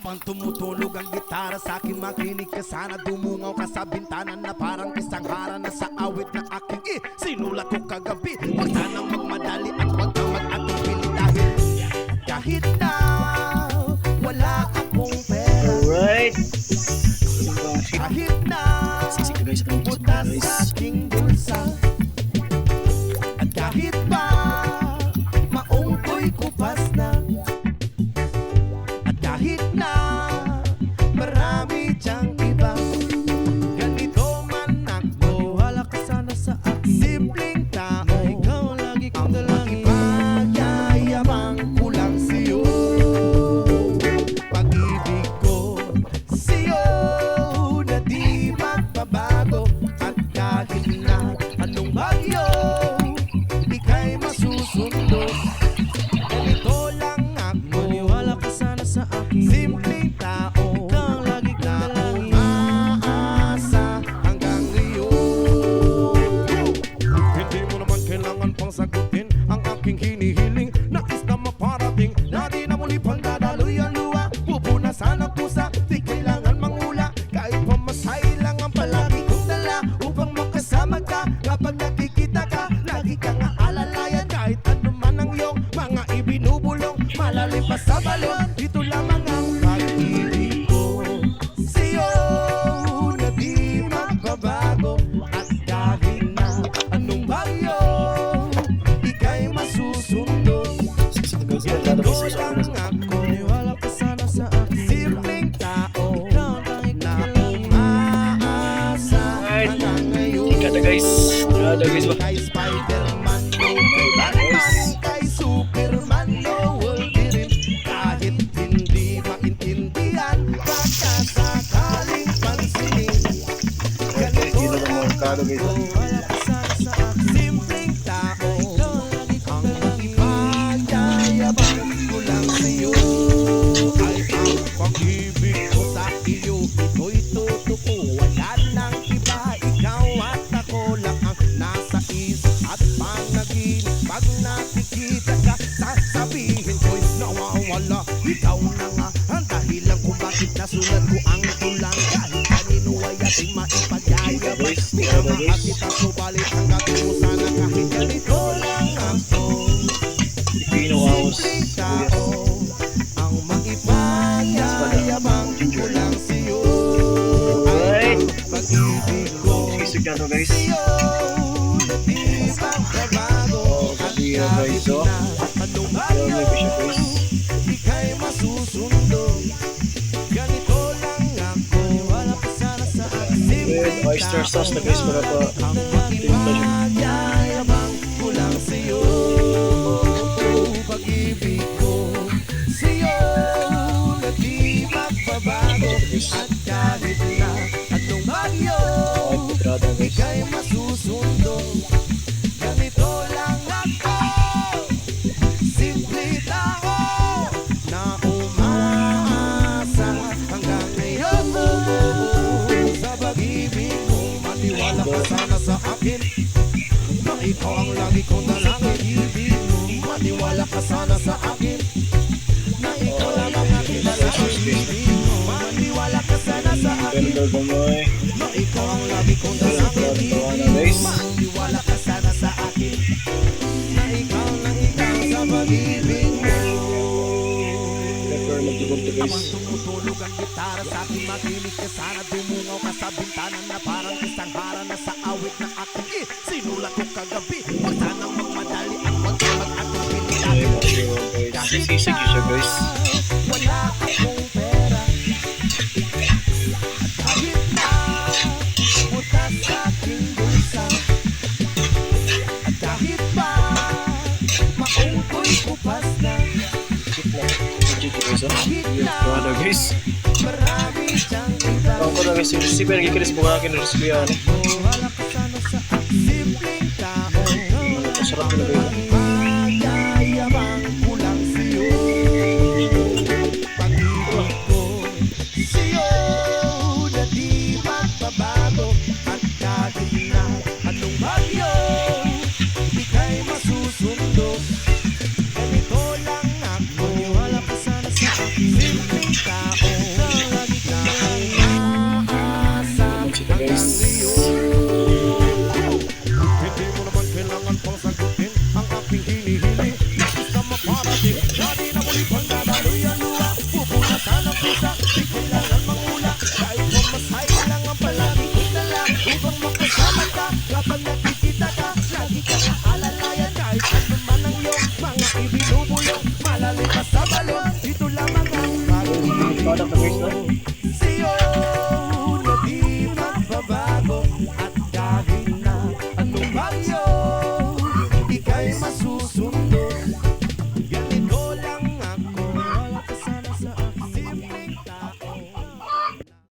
Habang tumutunog ang gitara sa akin, makinig ka sana. Dumungaw ka sa bintana na parang isang hara na sa awit na aking sinulat ko kagabi. Huwag sanang magmadali at huwag kang mag-atubili dahil kahit na wala akong pera, Alright. kahit na butas sa aking bulsa, at kahit pa maong ko'y kupas na, at kahit na marami diyang iba, ganito man ako, wala ka sana sa akin. Simpleng tao, ikaw lagi kong dalangin. Magyayabang ko lang sa'yo, pag-ibig ko sa'yo na di magbabago. At kahit na anong bagyo, ika'y masusundo. Ganito lang ako, maniwala ka sana sa akin. Simpleng tao, ikaw ang lagi kong dalangin. Umaasa hanggang ngayon. Hindi mo naman kailangan pang sagutin ang aking hinihiling. Nais na maparating na di na muli pang dadaloy ang luha. Pupunasan ang pusa, di kailangan mangula. Kahit pamasay lang ang palagi kong dala upang makasama ka. Kapag nakikita ka, lagi kang aalalayan. Kahit ano man ang iyong mga ibinubulong, malalim pa sa balon, ito lamang ang pag-ibig ko sa'yo na di magbabago. At kahit na anong bagyo, ika'y masusundo. Ganito lang ako, maniwala ka sana sa akin. Simpleng tao, na umaasa hanggang ngayon. Kada guys. Kada guys ba? Kay Spider-Man, no kay Batman, kay Superman, no Wolverine. Kahit hindi maintindihan, baka sakaling pansinin. Ganito lang Kada guys. ako, wala ka sana sa akin. Simpleng tao, ang ipagayabang ko lang sa'yo ay ang pag-ibig ko sa iyo. Ito'y totoo, wala nang iba. Ikaw at ako lang ang nasa isip at panaginip. Pag nakikita ka, sasabihin ko'y nawawala. Ikaw na nga ang dahilan kung bakit nasulat ko ang tulang. Kahit kanino ay ating maipagayabang. Minamahal kita, subalit hanggang mo sana. Kahit ganito lang ako, Pino house. simpleng tao, ang maipagayabang ko lang sa'yo ay ang pag-ibig ko Sigado guys. sa'yo na di magbabago. At Kaya guys, kahit oh. na anong bagyo, guys. ika'y masusundo. Ganito lang ako, wala ka sana sa akin. Simpleng With oyster sauce na guys para pa ang maipagayabang ko lang sa'yo. Pag-ibig ko sa'yo na di magbabago. At kahit na anong bagyo, Ay, pedrada guys. ika'y masusundo. Ganito lang ako, simple tao, na umaasa hanggang ngayon. Sa pag-ibig mo, maniwala ka sana sa akin, na ikaw ang lagi kong dalangin. Ibig mo, maniwala ka sana sa akin, na ikaw lang ang aking dalangin. Ibig mo, maniwala ka sana sa akin, Ganda gamoy. na ikaw ang lagi kong dalangin. Ibig mo, maniwala ka sana sa akin, na ikaw sa pag-ibig mo. Pepper nagtugog to Habang guys. tumutulog ang gitara sa akin, makinig ka sana. Dumungaw ka sa bintana na parang isang hara na sa awit na aking sinulat ko kagabi. Huwag sanang magmadali at huwag kang mag-atubili Ay, dahil mag-iwan guys. kahit Sisig siya guys. wala akong pera, at kahit na butas sa aking bulsa, at kahit pa maong ko'y kupas na, Legit na. Legit guys. Pedrada guys. marami siyang iba. Ako na guys. Si Ben gikiris mo nga akin na recipe yan eh. Wala ka sana sa aking simpleng tao. Masarap na guys. Magyayabang ko lang sa'yo. Pag-ibig ko sa'yo